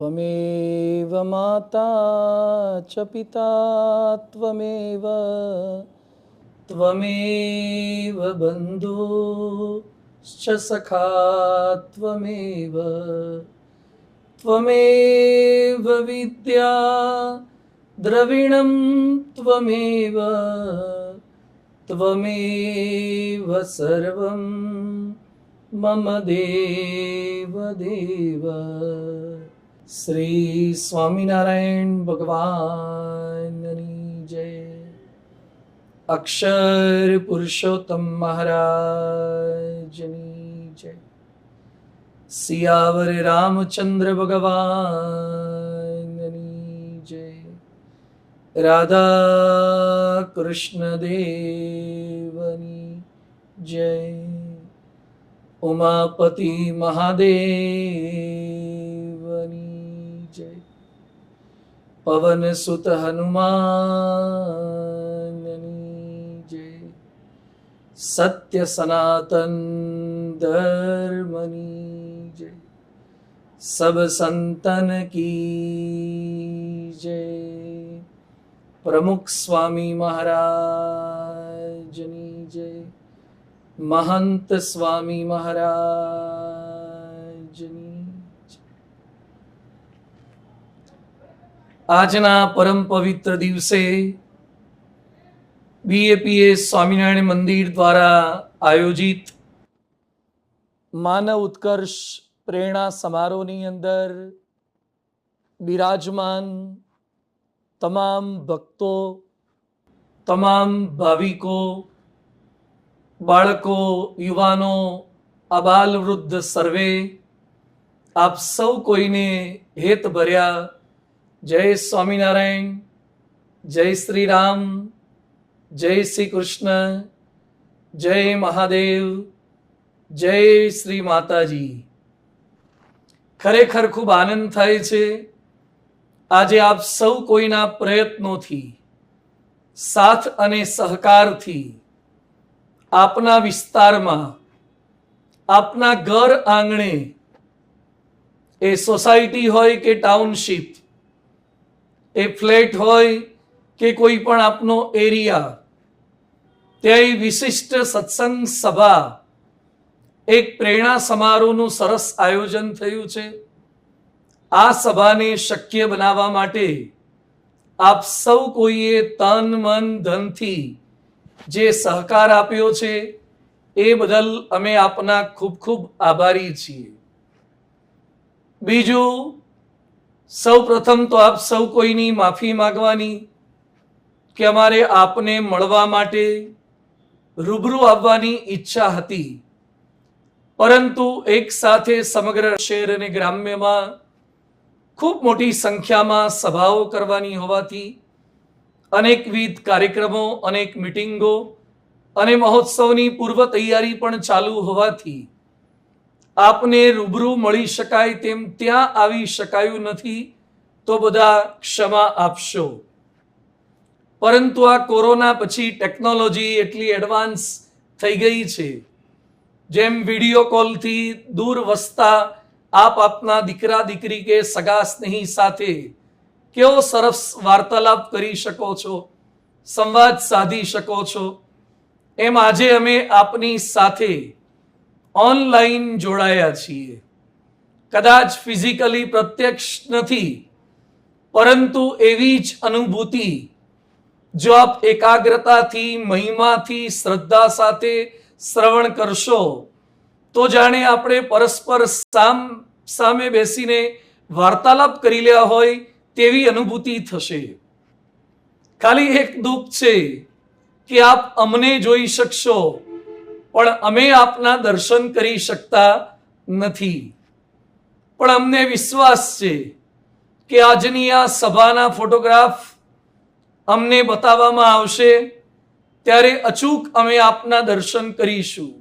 त्वमेव माता च पिता त्वमेव त्वमेव बन्धुश्च सखा त्वमेव त्वमेव विद्या द्रविणं त्वमेव त्वमेव सर्वं मम देव देव। श्री स्वामीनारायण भगवाननी जय। अक्षर पुरुषोत्तम महाराजनी जय। सियावर रामचंद्र भगवाननी जय। राधा कृष्ण देवनी जय। उमापति महादेवनी जय। पवन सुत हनुमाननी जय। सत्य सनातन धर्मनी जय। सब संतन की जय। प्रमुख स्वामी महाराजनी जय। महंत स्वामी महाराजनी। આજના પરમ પવિત્ર દિવસે બીએપીએસ સ્વામિનારાયણ મંદિર દ્વારા આયોજિત માનવ ઉત્કર્ષ પ્રેરણા સમારોહની અંદર બિરાજમાન તમામ ભક્તો, તમામ ભાવિકો, બાળકો, યુવાનો, આબાલ વૃદ્ધ સર્વે આપ સૌ કોઈને હેત ભર્યા જય સ્વામિનારાયણ, જય શ્રી રામ, જય શ્રી કૃષ્ણ, જય મહાદેવ, જય શ્રી માતાજી। ખરેખર ખૂબ આનંદ થાય છે આજે આપ સૌ કોઈના પ્રયત્નોથી, સાથ અને સહકારથી આપના વિસ્તારમાં, આપના ઘર આંગણે, એ સોસાયટી હોય કે ટાઉનશીપ, એ ફ્લેટ હોય કે કોઈ પણ આપનો એરિયા, ત્યાં વિશિષ્ટ સત્સંગ સભા, એક પ્રેરણા સમારોહનું સરસ આયોજન થયું છે। આ સભાને શક્ય બનાવવા માટે આપ સૌ કોઈએ તન મન ધનથી જે સહકાર આપ્યો છે એ બદલ અમે આપના ખૂબ ખૂબ આભારી છીએ। બીજું, સૌ પ્રથમ તો આપ સૌ કોઈની માફી માંગવાની કે અમારે આપને મળવા માટે રૂબરૂ આવવાની ઈચ્છા હતી, પરંતુ એક સાથે સમગ્ર શહેર અને ગ્રામ્યમાં ખૂબ મોટી સંખ્યામાં સભાઓ કરવાની હોવાથી, અનેકવિધ કાર્યક્રમો, અનેક મિટિંગો અને મહોત્સવની પૂર્વ તૈયારી પણ ચાલુ હોવાથી આપને રૂબરૂ મળી શકાય તેમ ત્યાં આવી શકાયું નથી, તો બધા ક્ષમા આપશો। પરંતુ આ કોરોના પછી ટેકનોલોજી એટલી એડવાન્સ થઈ ગઈ છે, જેમ વિડીયો કોલથી દૂર વસતા આપ આપના દીકરા દીકરી કે સગા સ્નેહી સાથે કેવો સરસ વાર્તાલાપ કરી શકો છો, સંવાદ સાધી શકો છો, એમ આજે અમે આપની સાથે ઓનલાઈન જોડાયા છીએ। કદાચ ફિઝિકલી પ્રત્યક્ષ નથી, પરંતુ એવી જ અનુભૂતિ જો આપ એકાગ્રતાથી, મહિમાથી, શ્રદ્ધા સાથે શ્રવણ કરશો તો જાણે આપણે પરસ્પર સામે બેસીને વાર્તાલાપ કરી રહ્યા હોય તેવી અનુભૂતિ થશે। ખાલી એક દુઃખ છે કે આપ અમને જોઈ શકશો પણ અમે આપના દર્શન કરી શકતા નથી, પણ અમને વિશ્વાસ છે કે આજની આ સભાના ફોટોગ્રાફ અમને બતાવવામાં આવશે ત્યારે અચૂક અમે આપના દર્શન કરીશું।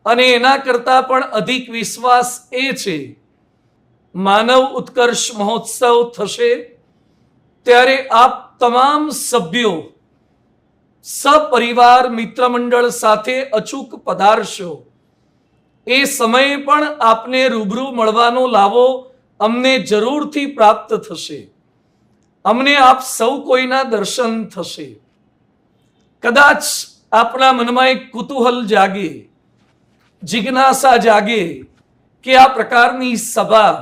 અને એના કરતા પણ અધિક વિશ્વાસ એ છે, માનવ ઉત્કર્ષ મહોત્સવ થશે ત્યારે આપ તમામ સભ્યો સપરિવાર મિત્ર મંડળ સાથે અચૂક પધારશો। એ સમયે પણ આપને રૂબરૂ મળવાનો લાવો અમને જરૂરથી પ્રાપ્ત થશે. અમને આપ સૌ કોઈના દર્શન થશે. કદાચ આપના મનમાં એક કુતૂહલ જાગે, જિજ્ઞાસા જાગે કે આ પ્રકારની સભા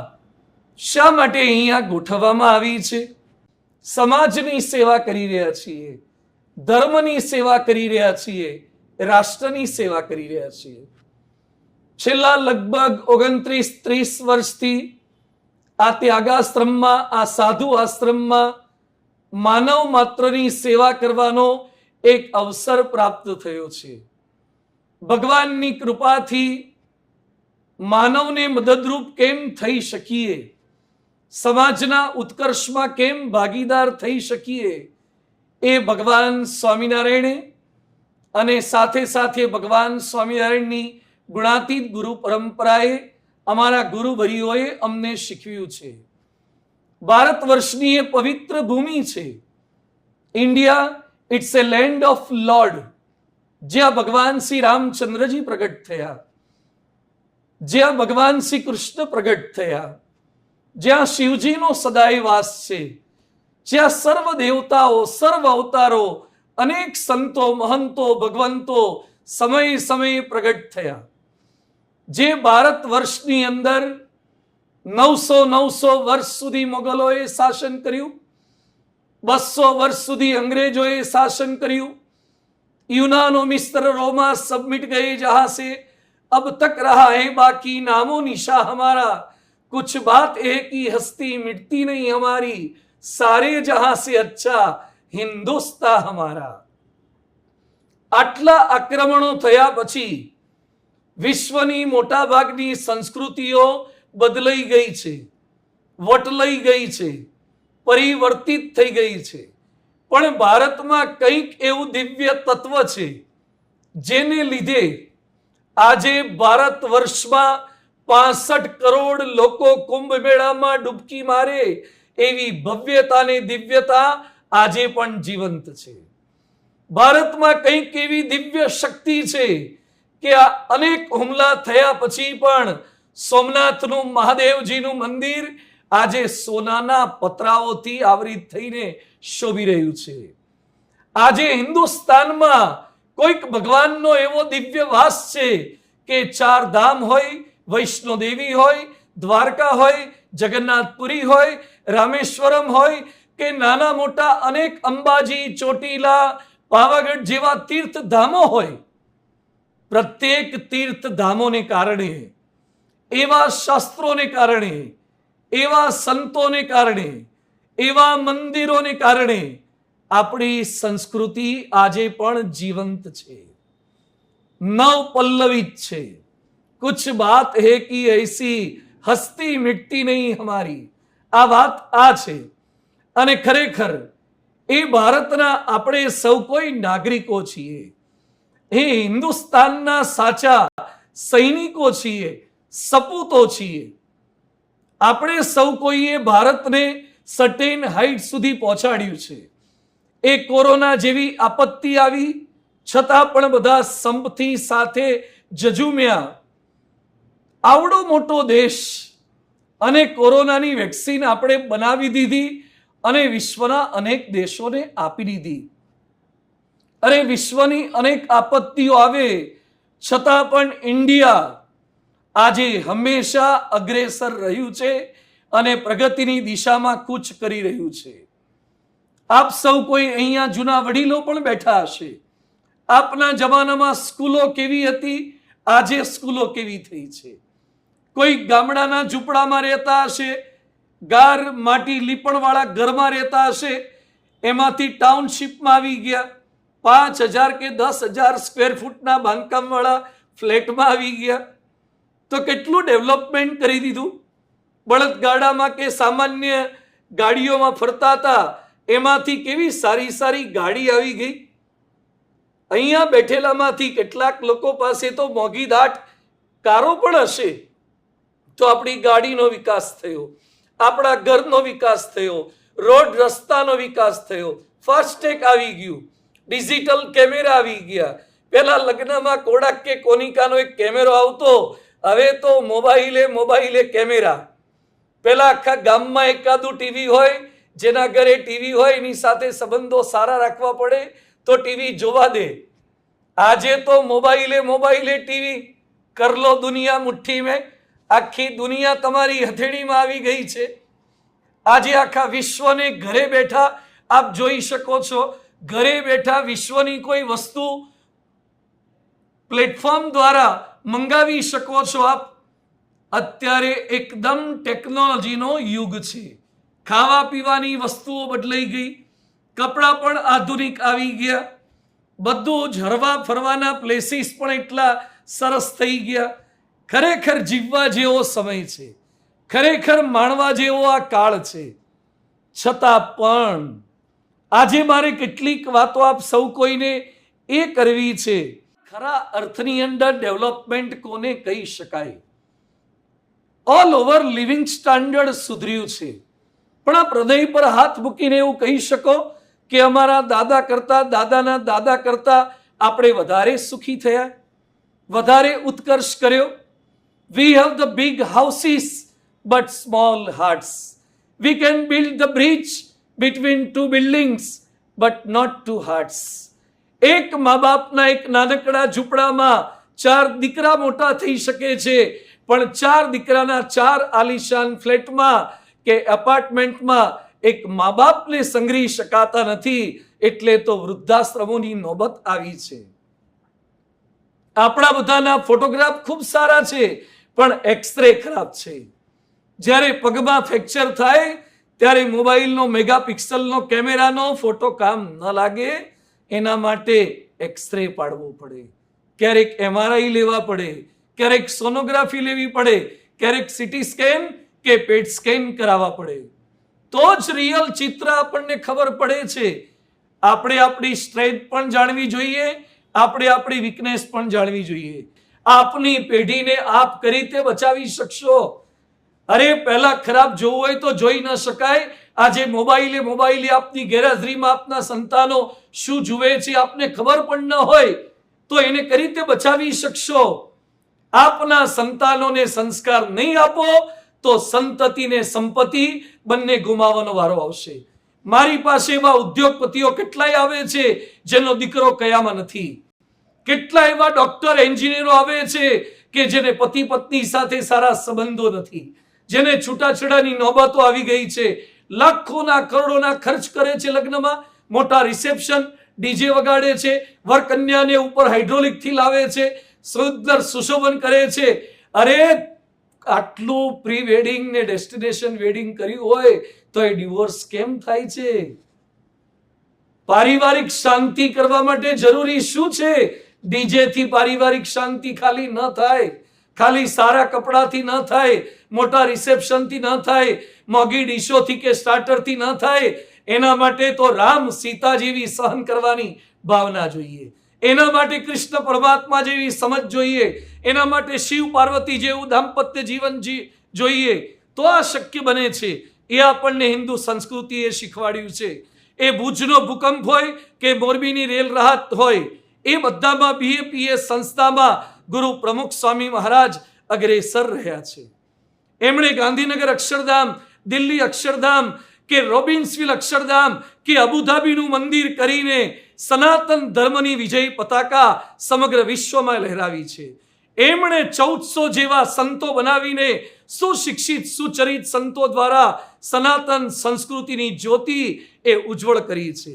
શા માટે અહીંયા ગોઠવવામાં આવી છે. સમાજની સેવા કરી રહ્યા છીએ, ધર્મની સેવા કરી રહ્યા છીએ, રાષ્ટ્રની સેવા કરી રહ્યા છીએ. છેલ્લા લગભગ 29-30 વર્ષથી આ ત્યાગાશ્રમમાં, આ સાધુ આશ્રમમાં માનવ માત્રની સેવા કરવાનો એક અવસર પ્રાપ્ત થયો છે. ભગવાનની કૃપાથી માનવને મદદરૂપ કેમ થઈ શકીએ, સમાજના ઉત્કર્ષમાં કેમ ભાગીદાર થઈ શકીએ, એ ભગવાન સ્વામિનારાયણે અને સાથે સાથે ભગવાન સ્વામિનારાયણની ગુણાતીત ગુરુ પરંપરાએ, અમારા ગુરુવરીઓએ અમને શીખવ્યું છે. ભારત વર્ષની એ પવિત્ર ભૂમિ છે. India, it's a land of lord, જ્યાં ભગવાન શ્રી રામચંદ્રજી પ્રગટ થયા, જ્યાં ભગવાન શ્રી કૃષ્ણ પ્રગટ થયા, જ્યાં શિવજીનો સદાય વાસ છે, જ્યાં સર્વ દેવતાઓ, સર્વ અવતારો, અનેક સંતો, મહંતો, ભગવંતો સમય સમયે પ્રગટ થયા. જે ભારત વર્ષની અંદર 900 વર્ષ સુધી મોગલોએ શાસન કર્યું, 200 વર્ષ સુધી અંગ્રેજોએ શાસન કર્યું. यूनानो मिस्र रोमा सब मिट गए जहां से, अब तक रहा है बाकी नामो निशा हमारा, कुछ बात है कि हस्ती मिटती नहीं हमारी, सारे जहां से अच्छा हिंदुस्तान हमारा. આટલા આક્રમણો થયા પછી વિશ્વની મોટા ભાગની સંસ્કૃતિઓ બદલાઈ ગઈ છે, વટલાઈ ગઈ છે, પરિવર્તિત થઈ ગઈ છે. પણ ભારતમાં કંઈક એવું દિવ્ય તત્વ છે જેને લીધે આજે ભારત વર્ષમાં 65 કરોડ લોકો કુંભ મેળામાં ડૂબકી મારે એવી ભવ્યતા ને દિવ્યતા આજે પણ જીવંત છે. ભારતમાં કંઈક એવી દિવ્ય શક્તિ છે કે આ અનેક હુમલા થયા પછી પણ સોમનાથનું મહાદેવજીનું મંદિર આજે સોનાના પતરાઓથી આવરિત થઈને શોભી રહ્યું છે. આજે હિન્દુસ્તાનમાં કોઈક ભગવાનનો એવો દિવ્ય વાસ છે કે 4 ધામ હોય, વૈષ્ણોદેવી હોય, દ્વારકા હોય, જગન્નાથપુરી હોય, રામેશ્વરમ હોય કે નાના મોટા અનેક અંબાજી, ચોટીલા, પાવાગઢ જેવા તીર્થ ધામો હોય. પ્રત્યેક તીર્થ ધામોને કારણે, એવા શાસ્ત્રોને કારણે, એવા સંતોને કારણે, એવા મંદિરોને કારણે આપણી સંસ્કૃતિ આજે પણ જીવંત છે, નવ પલ્લવિત છે. કુછ બાત હે કી એસી હસ્તી મિટતી નહીં હમારી. આ વાત આ છે. અને ખરેખર એ ભારતના આપણે સૌ કોઈ નાગરિકો છીએ, એ હિન્દુસ્તાનના સાચા સૈનિકો છીએ, સપૂતો છીએ. આપણે સૌ કોઈએ ભારતને સર્ટેન હાઈટ સુધી પહોંચાડ્યું છે. એ કોરોના જેવી આપત્તિ આવી છતાં પણ બધા સંપથી સાથે ઝઝૂમ્યા. આવડો મોટો દેશ અને કોરોનાની વેક્સિન આપણે બનાવી દીધી અને વિશ્વના અનેક દેશોને આપી દીધી. અને વિશ્વની અનેક આપત્તિઓ આવે છતાં પણ ઇન્ડિયા આજે હંમેશા અગ્રેસર રહ્યું છે અને પ્રગતિની દિશામાં કૂચ કરી રહ્યું છે. આપ સૌ કોઈ અહીંયા જૂના વડીલો પણ બેઠા હશે. આપના જમાનામાં સ્કૂલો કેવી હતી, આજે સ્કૂલો કેવી થઈ છે. કોઈ ગામડાના ઝૂંપડામાં રહેતા હશે, ગાર માટી લીપણવાળા ઘરમાં રહેતા હશે, એમાંથી ટાઉનશીપમાં આવી ગયા, 5,000 કે 10,000 સ્ક્વેર ફૂટના બાંધકામવાળા ફ્લેટમાં આવી ગયા. તો કેટલું ડેવલપમેન્ટ કરી દીધું. બળદગાડામાં કે સામાન્ય ગાડીઓમાં ફરતા હતા, એમાંથી કેવી સારી સારી ગાડી આવી ગઈ. અહીંયા બેઠેલામાંથી કેટલાક લોકો પાસે તો મોંઘી દાટ કારો પણ હશે. તો આપણી ગાડીનો વિકાસ થયો, આપણા ઘરનો વિકાસ થયો, રોડ રસ્તાનો વિકાસ થયો, ફાસ્ટેગ આવી ગયું, ડિજિટલ કેમેરા આવી ગયા. પેલા લગ્નમાં કોડાક કે કોનિકાનો એક કેમેરો આવતો, હવે તો મોબાઈલે કેમેરા. પેલા આખા ગામમાં એકાદું ટીવી હોય, જેના ઘરે ટીવી હોય એની સાથે સંબંધો સારા રાખવા પડે તો ટીવી જોવા દે. આજે તો મોબાઈલે ટીવી, કર લો દુનિયા મુઠ્ઠી મેં. આખી દુનિયા તમારી હથેળીમાં આવી ગઈ છે. આજે આખા વિશ્વને ઘરે બેઠા આપ જોઈ શકો છો. ઘરે બેઠા વિશ્વની કોઈ વસ્તુ પ્લેટફોર્મ દ્વારા મંગાવી શકો છો આપ. અત્યારે એકદમ ટેકનોલોજીનો યુગ છે. ખાવા પીવાની વસ્તુઓ બદલાઈ ગઈ, કપડાં પણ આધુનિક આવી ગયા, બધું જ હરવા ફરવાના પ્લેસીસ પણ એટલા સરસ થઈ ગયા. ખરેખર જીવવા જેવો સમય છે, ખરેખર માણવા જેવો આ કાળ છે. છતાં પણ આજે મારે કેટલીક વાતો આપ સૌ કોઈને એ કરવી છે. ખરા અર્થની અંદર ડેવલપમેન્ટ કોને કહી શકાય? ઓલ ઓવર લિવિંગ સ્ટાન્ડર્ડ સુધર્યું છે, પણ આ હૃદય પર હાથ મૂકીને એવું કહી શકો કે અમારા દાદા કરતા, દાદાના દાદા કરતા આપણે વધારે સુખી થયા, વધારે ઉત્કર્ષ કર્યો? We have the big houses but small hearts. We can build the bridge between two buildings but not two hearts. એક મા બાપના એક નાનકડા ઝૂંપડામાં 4 દીકરા મોટા થઈ શકે છે, પણ 4 દીકરાના 4 આલિશાન ફ્લેટમાં કે એપાર્ટમેન્ટમાં એક મા બાપને સંઘરી શકાતા નથી. એટલે તો વૃદ્ધાશ્રમોની નોબત આવી છે. આપણા બધાના ફોટોગ્રાફ ખૂબ સારા છે, પણ એક્સરે ખરાબ છે. જ્યારે પગમાં ફ્રેક્ચર થાય ત્યારે મોબાઈલનો મેગાપિક્સલનો કેમેરાનો ફોટો કામ ન લાગે, એના માટે એક્સરે પાડવું પડે, ક્યારેક MRI લેવા પડે, ક્યારેક સોનોગ્રાફી લેવી પડે, ક્યારેક સીટી સ્કેન કે પેટ સ્કેન કરાવવા પડે, તો જ રિયલ ચિત્ર આપણને ખબર પડે છે. આપણે આપણી સ્ટ્રેન્થ પણ જાણવી જોઈએ, આપણે આપણી વીકનેસ પણ જાણવી જોઈએ. આપની પેઢીને આપ કઈ રીતે બચાવી શકશો? અરે પહેલા ખરાબ જોવું હોય તો જોઈ ન શકાય. આજે મોબાઈલે આપની ગેરહાજરીમાં આપના સંતાનો શું જુએ છે આપને ખબર પણ ન હોય તો એને કઈ રીતે બચાવી શકશો? આપના સંતાનોને સંસ્કાર નહીં આપો તો સંતતિને સંપત્તિ બંને ગુમાવવાનો વારો આવશે. મારી પાસે એવા ઉદ્યોગપતિઓ કેટલાય આવે છે જેનો દીકરો કયામાં નથી. કેટલા એવા ડોક્ટર, એન્જિનિયરો આવે છે કે જેને પતિ પત્ની સાથે સારા સંબંધો નથી, જેને છૂટાછેડાની નોબતો આવી ગઈ છે. લાખોના કરોડોના ખર્ચ કરે છે લગ્નમાં, મોટા રિસેપ્શન, ડીજે વગાડે છે, વરકન્યાને ઉપર હાઇડ્રોલિક થી લાવે છે, સુંદર સુશોભન કરે છે. અરે આટલું પ્રી વેડિંગ ને ડેસ્ટિનેશન વેડિંગ કર્યું હોય તો એ ડિવોર્સ કેમ થાય છે? પારિવારિક શાંતિ કરવા માટે જરૂરી શું છે? ડીજે થી પારિવારિક શાંતિ ખાલી ન થાય, ખાલી સારા કપડાથી ન થાય, મોટા રિસેપ્શન થી ન થાય, મોંઘી ડીશોથી કે સ્ટાર્ટરથી ન થાય. એના માટે તો રામ સીતા જેવી સહન કરવાની ભાવના જોઈએ, એના માટે કૃષ્ણ પરમાત્મા જેવી સમજ જોઈએ, એના માટે શિવ પાર્વતી જેવું દાંપત્ય જીવન જોઈએ. તો આ શક્ય બને છે. એ આપણને હિન્દુ સંસ્કૃતિએ શીખવાડ્યું છે. એ ભુજનો ભૂકંપ હોય કે મોરબીની રેલ રાહત હોય, એ બધામાં BAPS સંસ્થામાં ગુરુ પ્રમુખ સ્વામી મહારાજ અગ્રેસર રહ્યા છે. એમણે ગાંધીનગર અક્ષરધામ, દિલ્હી અક્ષરધામ કે રોબિન્સવિલ અક્ષરધામ કે અબુધાબીનું મંદિર કરીને સનાતન ધર્મની વિજય પતાકા સમગ્ર વિશ્વમાં લહેરાવી છે. એમણે 1400 જેવા સંતો બનાવીને સુશિક્ષિત સુચરિત સંતો દ્વારા સનાતન સંસ્કૃતિની જ્યોતિ એ ઉજ્જવળ કરી છે.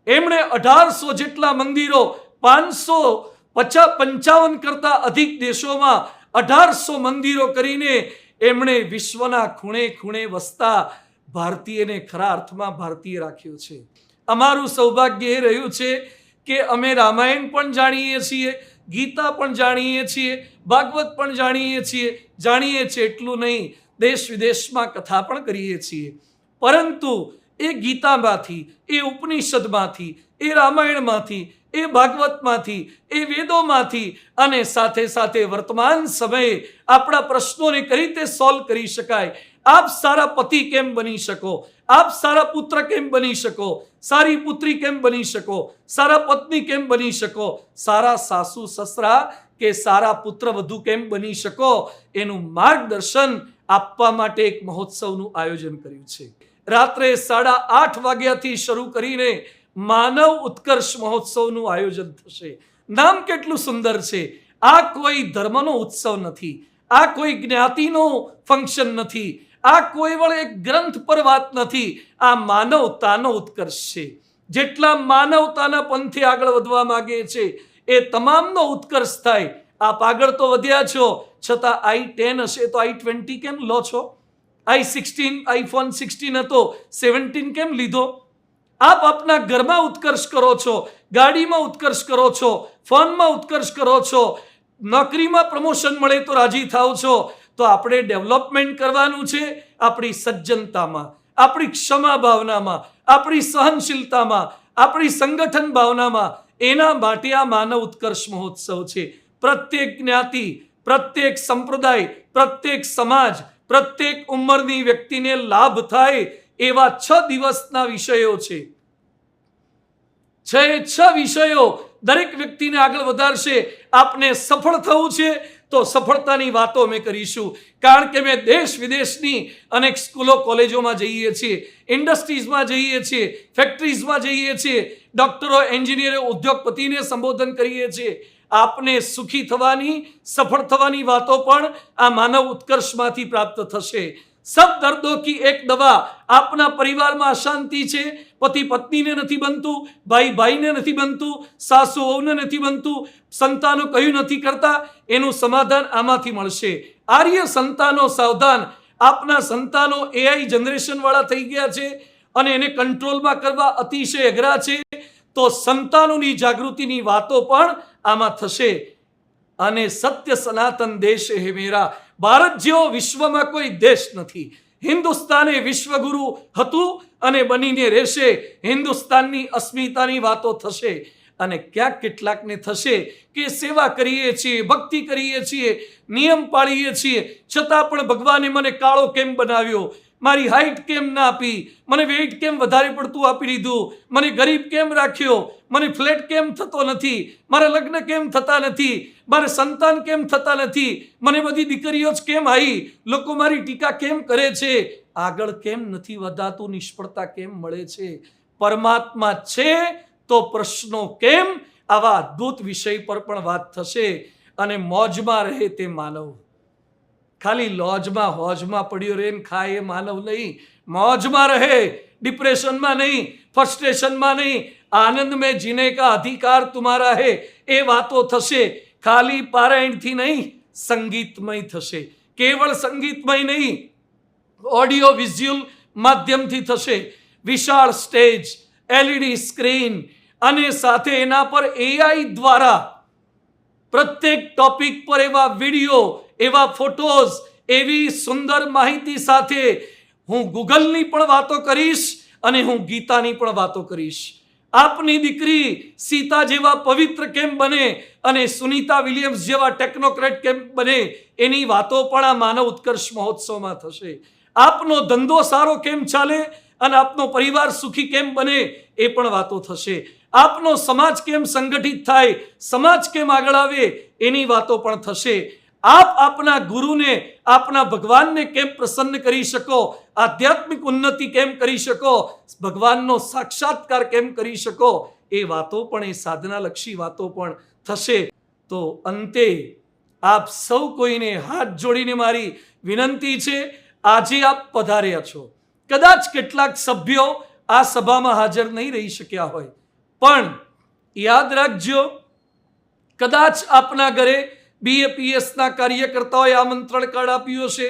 એમણે 1800 જેટલા મંદિરો, 555 કરતા અધિક દેશોમાં 1800 મંદિરો કરીને એમણે વિશ્વના ખૂણે ખૂણે વસતા ભારતીયને ખરા અર્થમાં ભારતીય રાખ્યો છે. અમારું સૌભાગ્ય એ રહ્યું છે કે અમે રામાયણ પણ જાણીએ છીએ, ગીતા પણ જાણીએ છીએ, ભાગવત પણ જાણીએ છીએ. એટલું નહીં, દેશ વિદેશમાં કથા પણ કરીએ છીએ. પરંતુ એ ગીતામાંથી, એ ઉપનિષદમાંથી, એ રામાયણમાંથી, એ ભાગવતમાંથી, એ વેદોમાંથી અને સાથે સાથે વર્તમાન સમયે આપણા પ્રશ્નોને કઈ રીતે સોલ્વ કરી શકાય, આપ સારા પતિ કેમ બની શકો, આપ સારા પુત્ર કેમ બની શકો, સારી પુત્રી કેમ બની શકો, સારા પત્ની કેમ બની શકો, સારા સાસુ સસરા કે સારા પુત્ર વધુ કેમ બની શકો, એનું માર્ગદર્શન આપવા માટે એક મહોત્સવનું આયોજન કર્યું છે. રાત્રે 8:30 વાગ્યાથી શરૂ કરીને માનવ ઉત્કર્ષ મહોત્સવનું આયોજન થશે. નામ કેટલું સુંદર છે. આ કોઈ ધર્મનો ઉત્સવ નથી, આ કોઈ જ્ઞાતિનો ફંક્શન નથી, આ કોઈ વળે એક ગ્રંથ પર વાત નથી. આ માનવતાનો ઉત્કર્ષ છે. જેટલા માનવતાના પંથે આગળ વધવા માંગે છે એ તમામનો ઉત્કર્ષ થાય. આપ આગળ તો વધ્યા છો, છતાં i10 હશે તો i20 કેમ લો છો? i16 iPhone 16 હતો, 17 કેમ લીધો? આપ આપના ઘરમાં ઉત્કર્ષ કરો છો, ગાડીમાં ઉત્કર્ષ કરો છો, ફોનમાં ઉત્કર્ષ કરો છો, નોકરીમાં પ્રમોશન મળે તો રાજી થાવ છો. તો આપણે ડેવલપમેન્ટ કરવાનું છે આપણી સજ્જનતામાં, આપણી ક્ષમા ભાવનામાં, આપણી સહનશીલતામાં, આપણી સંગઠન ભાવનામાં. એના માટે આ માનવ ઉત્કર્ષ મહોત્સવ છે. પ્રત્યેક જ્ઞાતિ, પ્રત્યેક સંપ્રદાય, પ્રત્યેક સમાજ, પ્રત્યેક ઉંમરની વ્યક્તિને લાભ થાય એવા 6 દિવસના વિષયો છે. 6 વિષયો દરેક વ્યક્તિને આગળ વધારશે. આપને સફળ થવું છે તો સફળતાની વાતો અમે કરીશું. કારણ કે મેં દેશ વિદેશની અનેક સ્કૂલો કોલેજોમાં જઈએ છીએ, ઇન્ડસ્ટ્રીઝમાં જઈએ છીએ, ફેક્ટરીઝમાં જઈએ છીએ, ડોક્ટરો, એન્જિનિયરો, ઉદ્યોગપતિને સંબોધન કરીએ છીએ. આપને સુખી થવાની, સફળ થવાની વાતો પણ આ માનવ ઉત્કર્ષમાંથી પ્રાપ્ત થશે. સબ દર્દો કી એક દવા. આપના પરિવારમાં અશાંતિ છે, પતિ પત્નીને નથી બનતું, ભાઈ ભાઈને નથી બનતું, સાસુ વહુને નથી બનતું, સંતાનો કયું નથી કરતા, એનું સમાધાન આમાંથી મળશે. આર્ય સંતાનો સાવધાન. આપના સંતાનો AI જનરેશન વાળા થઈ ગયા છે અને એને કંટ્રોલમાં કરવા અતિશય અઘરા છે. તો સંતાનોની જાગૃતિની વાતો પણ આમાં થશે. અને સત્ય સનાતન દેશ હે મેરા. ભારત જેવો વિશ્વમાં કોઈ દેશ નથી. હિન્દુસ્તાન એ વિશ્વગુરુ હતું અને બનીને રહેશે. હિન્દુસ્તાનની અસ્મિતાની વાતો થશે. અને ક્યાંક કેટલાકને થશે કે સેવા કરીએ છીએ, ભક્તિ કરીએ છીએ, નિયમ પાળીએ છીએ, છતાં પણ ભગવાને મને કાળો કેમ બનાવ્યો, મારી હાઈટ કેમ ના આપી, મને વેઇટ કેમ વધારે પડતું આપી દીધું, મને ગરીબ કેમ રાખ્યો, મને ફ્લેટ કેમ થતો નથી, મારા લગ્ન કેમ થતા નથી, મારે સંતાન કેમ થતા નથી, મને બધી દીકરીઓ જ કેમ આવી, લોકો મારી ટીકા કેમ કરે છે, આગળ કેમ નથી વધાતું, નિષ્ફળતા કેમ મળે છે. પરમાત્મા છે તો પ્રશ્નો કેમ? આવા અદ્ભુત વિષય પર પણ વાત થશે. અને મોજમાં રહે તે માનવ. ખાલી લોજમાં હોજમાં પડ્યો રહે ને ખાય એ માનવ નહીં. મોજમાં રહે, ડિપ્રેશનમાં નહીં, ફ્રસ્ટ્રેશનમાં નહીં. આનંદ में जीने का अधिकार तुम्हारा है. એ વાતો થશે. ખાલી પારાયણથી નહીં, સંગીતમય થશે. કેવળ સંગીતમય નહીં, ઓડિયો વિઝ્યુઅલ માધ્યમથી થશે. વિશાળ સ્ટેજ, LED સ્ક્રીન અને સાથે એના પર AI દ્વારા પ્રત્યેક ટોપિક પર એવા વિડીયો, એવા ફોટોઝ, એવી સુંદર માહિતી સાથે હું ગૂગલની પણ વાતો કરીશ અને હું ગીતાની પણ વાતો કરીશ. આપની દીકરી સીતા જેવા પવિત્ર કેમ બને અને સુનીતા વિલિયમ્સ જેવા ટેકનોક્રેટ કેમ બને એની વાતો પણ આ માનવ ઉત્કર્ષ મહોત્સવમાં થશે. આપનો ધંધો સારો કેમ ચાલે અને આપનો પરિવાર સુખી કેમ બને એ પણ વાતો થશે. આપનો સમાજ કેમ સંગઠિત થાય, સમાજ કેમ આગળ આવે એની વાતો પણ થશે. આપ આપના ગુરુને, આપના ભગવાનને કેમ પ્રસન્ન કરી શકો, આધ્યાત્મિક ઉન્નતિ કેમ કરી શકો, ભગવાનનો સાક્ષાત્કાર કેમ કરી શકો એ વાતો પણ, એ સાધનાલક્ષી વાતો પણ થશે. તો અંતે આપ સૌ કોઈને હાથ જોડીને મારી વિનંતી છે, આજે આપ પધાર્યા છો. કદાચ કેટલાક સભ્યો આ સભામાં હાજર નહીં રહી શક્યા હોય, પણ યાદ રાખજો, કદાચ આપના ઘરે BAPSના કાર્યકર્તાઓએ આમંત્રણ કાર્ડ આપ્યું હશે,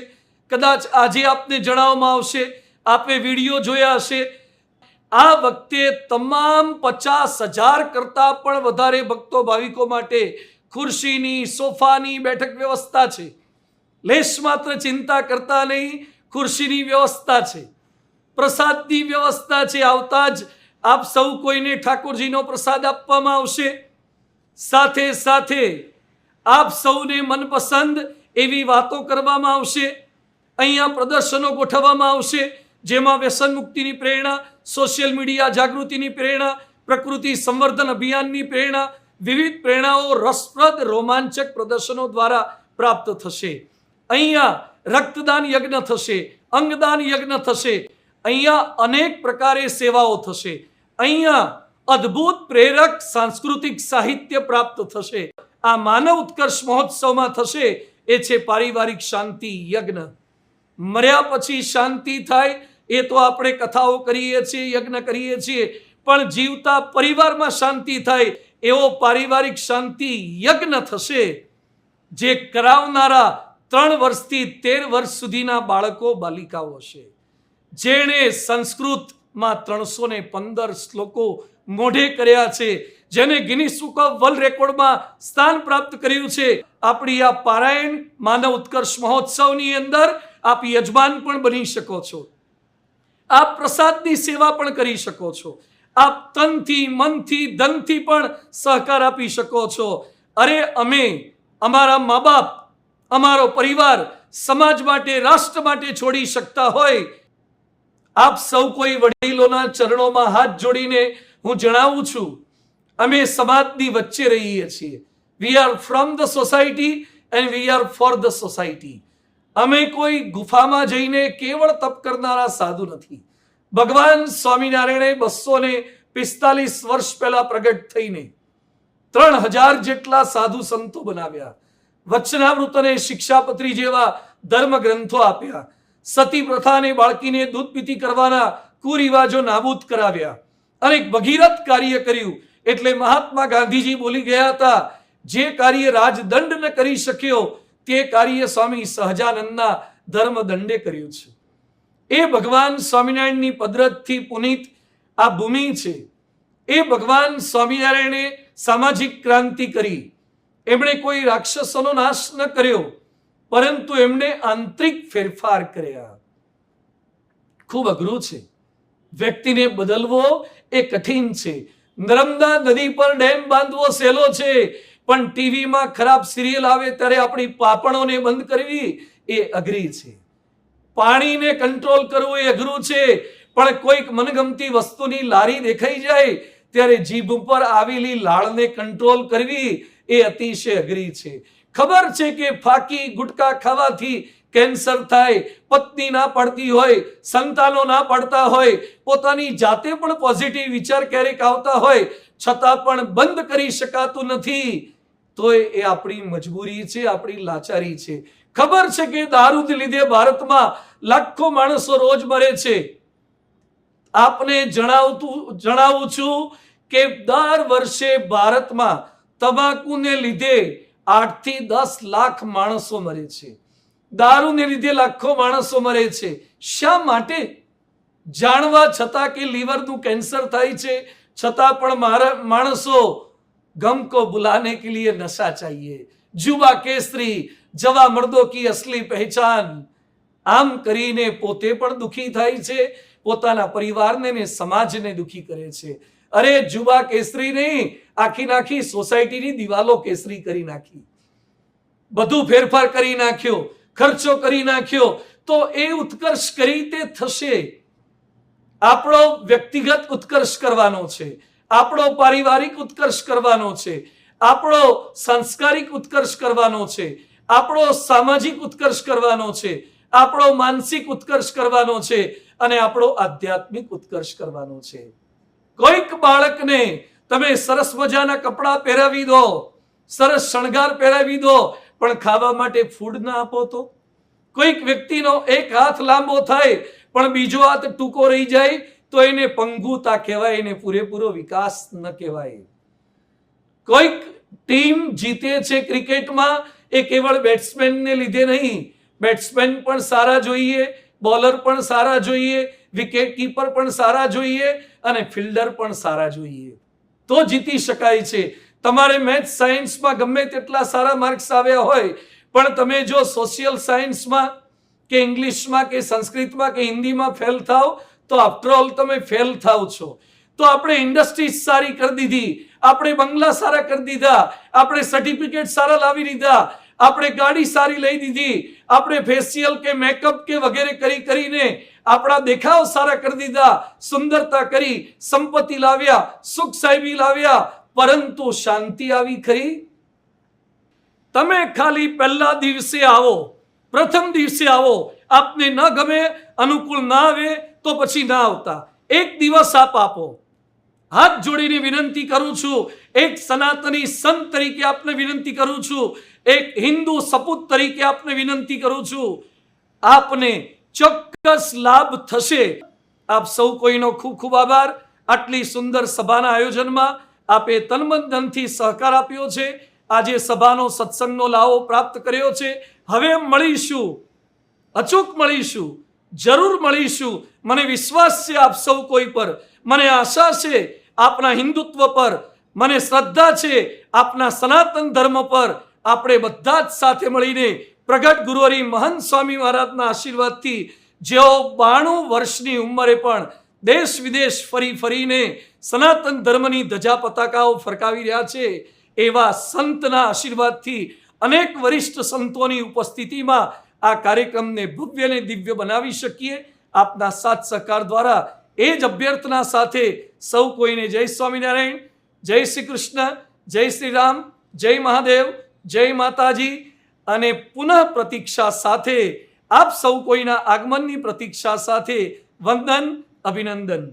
કદાચ આજે આપને જણાવવામાં આવશે, આપે વિડીયો જોયા હશે. આ વખતે તમામ 50,000 કરતા પણ વધારે ભક્તો ભાવિકો માટે ખુરશીની, સોફાની બેઠક વ્યવસ્થા છે. લેશ માત્ર ચિંતા કરતા નહીં, ખુરશીની વ્યવસ્થા છે, પ્રસાદની વ્યવસ્થા છે. આવતા જ આપ સૌ કોઈને ઠાકોરજીનો પ્રસાદ આપવામાં આવશે. સાથે સાથે આપ સૌને મનપસંદ એવી વાતો કરવામાં આવશે. અહીંયા પ્રદર્શનો ગોઠવવામાં આવશે, જેમાં વ્યસન મુક્તિની પ્રેરણા, સોશિયલ મીડિયા જાગૃતિની પ્રેરણા, પ્રકૃતિ સંવર્ધન અભિયાનની પ્રેરણા, વિવિધ પ્રેરણાઓ રસપ્રદ રોમાંચક પ્રદર્શનો દ્વારા પ્રાપ્ત થશે. અહીંયા રક્તદાન યજ્ઞ થશે, અંગદાન યજ્ઞ થશે, અહીંયા અનેક પ્રકારે સેવાઓ થશે, અહીંયા અદ્ભુત પ્રેરક સાંસ્કૃતિક સાહિત્ય પ્રાપ્ત થશે. આ માનવ ઉત્કર્ષ મહોત્સવમાં થશે એ છે પારિવારિક શાંતિ યજ્ઞ. મર્યા પછી શાંતિ થાય એ તો આપણે કથાઓ કરીએ છીએ, યજ્ઞ કરીએ છીએ, પણ જીવતા પરિવારમાં શાંતિ થાય એવો પારિવારિક શાંતિ યજ્ઞ થશે, જે કરાવનારા 3 વર્ષથી 13 વર્ષ સુધીના બાળકો બાલિકાઓ હશે, જેણે સંસ્કૃતમાં 315 શ્લોકો મોઢે કર્યા છે, જેને ગિનિસ બુક ઓફ વર્લ્ડ રેકોર્ડમાં સ્થાન પ્રાપ્ત કર્યું છે. આપણી આ પારાયણ માનવ ઉત્કર્ષ મહોત્સવની અંદર આપ યજમાન પણ બની શકો છો, આપ પ્રસાદની સેવા પણ કરી શકો છો, આપ તનથી, મનથી, ધનથી પણ સહકાર આપી શકો છો. અરે અમે અમારા મા બાપ, અમારો પરિવાર સમાજ માટે, રાષ્ટ્ર માટે છોડી શકતા હોય, આપ સૌ કોઈ વડીલોના ચરણોમાં હાથ જોડીને હું જણાવું છું, અમે સમાજની વચ્ચે રહીએ છીએ. We are from the society and we are for the society. અમે કોઈ ગુફામાં જઈને કેવળ તપ કરનારા સાધુ નથી. ભગવાન સ્વામિનારાયણે 245 વર્ષ પહેલા પ્રગટ થઈને 3000 જેટલા સાધુ સંતો બનાવ્યા, વચનામૃત અને શિક્ષાપત્રી જેવા ધર્મ ગ્રંથો આપ્યા, સતી પ્રથાને, બાળકીને દૂધ પીતી કરવાના કુરિવાજો નાબૂદ કરાવ્યા, અનેક ભગીરથ કાર્ય કર્યું. એટલે મહાત્મા ગાંધીજી બોલી ગયા હતા, જે કાર્ય રાજદંડ ન કરી શક્યો તે કાર્ય સ્વામી સહજાનંદના ધર્મદંડે કર્યું છે. એ ભગવાન સ્વામિનારાયણની પદરતથી પુનિત આ ભૂમિ છે. એ ભગવાન સ્વામિનારાયણે સામાજિક ક્રાંતિ કરી. એમણે કોઈ રાક્ષસોનો નાશ ન કર્યો, પરંતુ એમણે આંતરિક ફેરફાર કર્યા. ખૂબ અઘરું છે. વ્યક્તિને બદલવો એ કઠિન છે. નર્મદા નદી પર ડેમ બાંધવો સહેલો છે, પણ ટીવીમાં ખરાબ સિરિયલ આવે ત્યારે આપણી પાપણોને બંધ કરવી એ અઘરી છે. પાણીને કંટ્રોલ કરવું એ અઘરું છે, પણ કોઈક મનગમતી વસ્તુની લારી દેખાઈ જાય ત્યારે જીભ ઉપર આવેલી લાળને કંટ્રોલ કરવી એ અતિશય અઘરી છે. ખબર છે કે ફાકી ગુટકા ખાવાથી કેન્સર થાય, પત્ની ના પડતી હોય, સંતાનો ના પડતા હોય, પોતાની જાતે પણ પોઝિટિવ વિચાર ક્યારેક આવતા હોય, છતાં પણ બંધ કરી શકાતું નથી. તો એ આપણી મજબૂરી છે, આપણી લાચારી છે. ખબર છે કે દારૂને લીધે ભારતમાં લાખો માણસો રોજ મરે છે. આપને જણાવું છું કે દર વર્ષે ભારતમાં તમાકુને લીધે 8 થી 10 લાખ માણસો મરે છે. દારૂને લીધે લાખો માણસો મરે છે. શા માટે? જાણવા છતાં કે લીવરનું કેન્સર થાય છે, છતાં પણ માણસો ગમ કો ભુલાને કે લીએ નશા ચાહીએ. જુબા કેસરી, જવા મર્દો કી અસલી પહેચાન. આમ કરીને પોતે પણ દુખી થાય છે, પોતાના પરિવારને ને સમાજને દુખી કરે છે. અરે જુબા કેસરી નહીં, આખી સોસાયટીની દિવાલો કેસરી કરી નાખી, બધું ફેરફાર કરી નાખ્યો, ખર્ચો કરી નાખ્યો. તો એ ઉત્કર્ષ કઈ રીતે થશે? આપણો વ્યક્તિગત ઉત્કર્ષ કરવાનો છે, આપણો પારિવારિક ઉત્કર્ષ કરવાનો છે, આપણો સાંસ્કારિક ઉત્કર્ષ કરવાનો છે, આપણો સામાજિક ઉત્કર્ષ કરવાનો છે, આપણો માનસિક ઉત્કર્ષ કરવાનો છે, અને આપણો આધ્યાત્મિક ઉત્કર્ષ કરવાનો છે. કોઈક બાળકને તમે સરસ મજાના કપડાં પહેરાવી દો, સરસ શણગાર પહેરાવી દો, પણ ખાવા માટે ફૂડ ના આપો તો? કોઈક વ્યક્તિનો એક હાથ લાંબો થાય પણ બીજો હાથ ટૂંકો રહી જાય તો એને પંગુતા કહેવાય, એને પૂરેપૂરો વિકાસ ન કહેવાય. કોઈક ટીમ જીતે છે ક્રિકેટમાં એ કેવળ બેટ્સમેનને લીધે નહીં. બેટ્સમેન પણ સારા જોઈએ, બોલર પણ સારા જોઈએ, વિકેટ કીપર પણ સારા જોઈએ, અને ફિલ્ડર પણ સારા જોઈએ, તો જીતી શકાય છે. તમારે મેથ્સ સાયન્સમાં ગમે તેટલા સારા માર્ક્સ આવ્યા હોય, પણ તમે જો સોશિયલ સાયન્સમાં કે ઇંગ્લિશમાં કે સંસ્કૃતમાં કે હિન્દીમાં ફેલ થાવ તો આફ્ટર ઓલ તમે ફેલ થાવ છો. તો આપણે ઇન્ડસ્ટ્રીઝ સારી કરી દીધી, આપણે બંગલા સારા કરી દીધા, આપણે સર્ટિફિકેટ સારા લાવી દીધા, આપણે ગાડી સારી લઈ દીધી, આપણે ફેશિયલ કે મેકઅપ કે વગેરે કરીને આપણા દેખાવ સારા કરી દીધા, સુંદરતા કરી, સંપત્તિ લાવ્યા, સુખ સાહેબી લાવ્યા, પરંતુ શાંતિ આવી ખરી? તમે ખાલી પહેલા દિવસે આવો, પ્રથમ દિવસે આવો, આપને ન ગમે, અનુકૂળ ના આવે તો પછી ના આવતા. એક દિવસ આપ આપો. હાથ જોડીને વિનંતી કરું છું, એક સનાતની સંત તરીકે આપને વિનંતી કરું છું, એક હિન્દુ સપૂત તરીકે આપને વિનંતી કરું છું, આપને ચોક્કસ લાભ થશે. આપ સૌ કોઈનો ખૂબ ખૂબ આભાર. આટલી સુંદર સભાના આયોજનમાં આપે તનમન ધનથી સહકાર આપ્યો છે. આજે સભાનો સત્સંગનો લાવો પ્રાપ્ત કર્યો છે. હવે મળીશું, અચૂક મળીશું, જરૂર મળીશું. મને વિશ્વાસ છે આપ સૌ કોઈ પર, મને આશા છે આપના હિન્દુત્વ પર, મને શ્રદ્ધા છે આપના સનાતન ધર્મ પર. આપણે બધા જ સાથે મળીને પ્રગટ ગુરુહરિ મહંત સ્વામી મહારાજના આશીર્વાદથી જેઓ 92 વર્ષની ઉંમરે પણ દેશ વિદેશ ફરી ફરીને સનાતન ધર્મની ધજા પતાકાઓ ફરકાવી રહ્યા છે, એવા સંતના આશીર્વાદથી અનેક વરિષ્ઠ સંતોની ઉપસ્થિતિમાં આ કાર્યક્રમને ભવ્ય અને દિવ્ય બનાવી શકીએ. આપના સાથ સહકાર દ્વારા એ જ અભ્યર્થના સાથે સૌ કોઈને જય સ્વામિનારાયણ, જય શ્રી કૃષ્ણ, જય શ્રી રામ, જય મહાદેવ, જય માતાજી. અને પુનઃ પ્રતીક્ષા સાથે, આપ સૌ કોઈના આગમનની પ્રતીક્ષા સાથે વંદન, અભિનંદન.